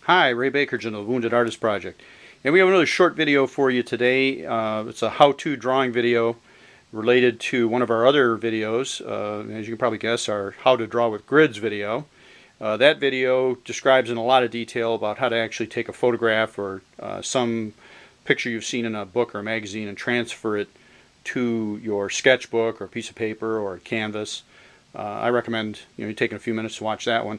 Hi, Ray Baker's in the Wounded Artist Project. And we have another short video for you today. It's a how-to drawing video related to one of our other videos. As you can probably guess, our How to Draw with Grids video. That video describes in a lot of detail about how to actually take a photograph or some picture you've seen in a book or a magazine and transfer it to your sketchbook or a piece of paper or a canvas. I recommend you taking a few minutes to watch that one.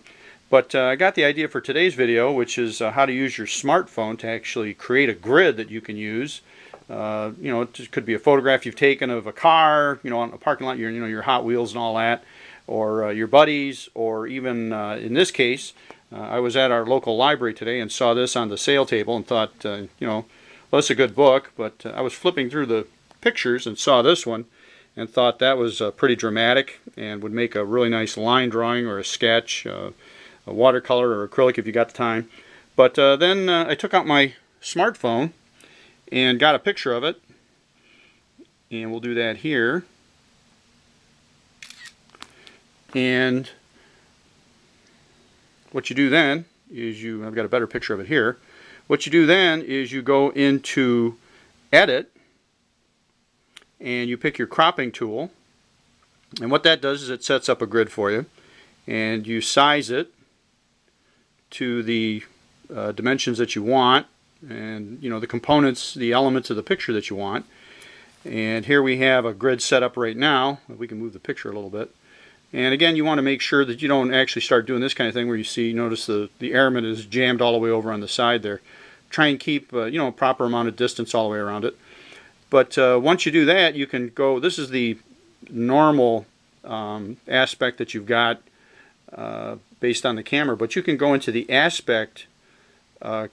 But I got the idea for today's video, which is how to use your smartphone to actually create a grid that you can use. It could be a photograph you've taken of a car, on a parking lot, your Hot Wheels and all that, or your buddies, or even in this case, I was at our local library today and saw this on the sale table and thought, well, it's a good book, but I was flipping through the pictures and saw this one and thought that was pretty dramatic and would make a really nice line drawing or a sketch. A watercolor or acrylic if you got the time. But then I took out my smartphone and got a picture of it, and we'll do that here. And what you do then is I've got a better picture of it here. What you do then is you go into Edit and you pick your cropping tool, and what that does is it sets up a grid for you, and you size it to the dimensions that you want, and the components, the elements of the picture that you want. And here we have a grid set up right now. We can move the picture a little bit. And again, you want to make sure that you don't actually start doing this kind of thing where notice the airman is jammed all the way over on the side there. Try and keep a proper amount of distance all the way around it. But once you do that, you can go, this is the normal aspect that you've got based on the camera, but you can go into the aspect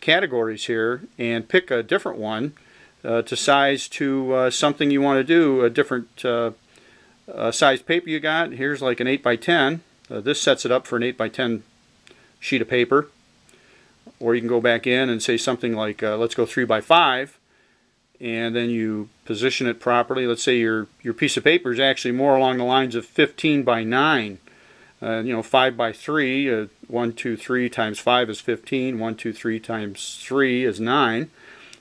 categories here and pick a different one to size to something you want to do, a different size paper you got. Here's like an 8x10. This sets it up for an 8x10 sheet of paper. Or you can go back in and say something like, let's go 3x5, and then you position it properly. Let's say your piece of paper is actually more along the lines of 15x9. 5x3, 1, 2, 3 times 5 is 15, 1, 2, 3 times 3 is 9.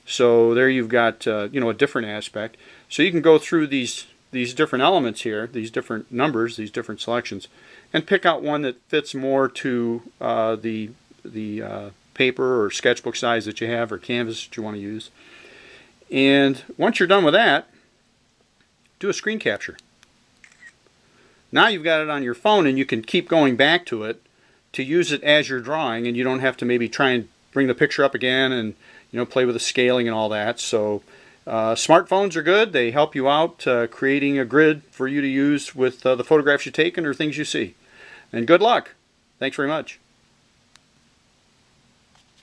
So there you've got a different aspect. So you can go through these different elements here, these different numbers, these different selections, and pick out one that fits more to the paper or sketchbook size that you have or canvas that you want to use. And once you're done with that, do a screen capture. Now you've got it on your phone and you can keep going back to it to use it as you're drawing, and you don't have to maybe try and bring the picture up again and play with the scaling and all that. So smartphones are good. They help you out creating a grid for you to use with the photographs you've taken or things you see. And good luck. Thanks very much.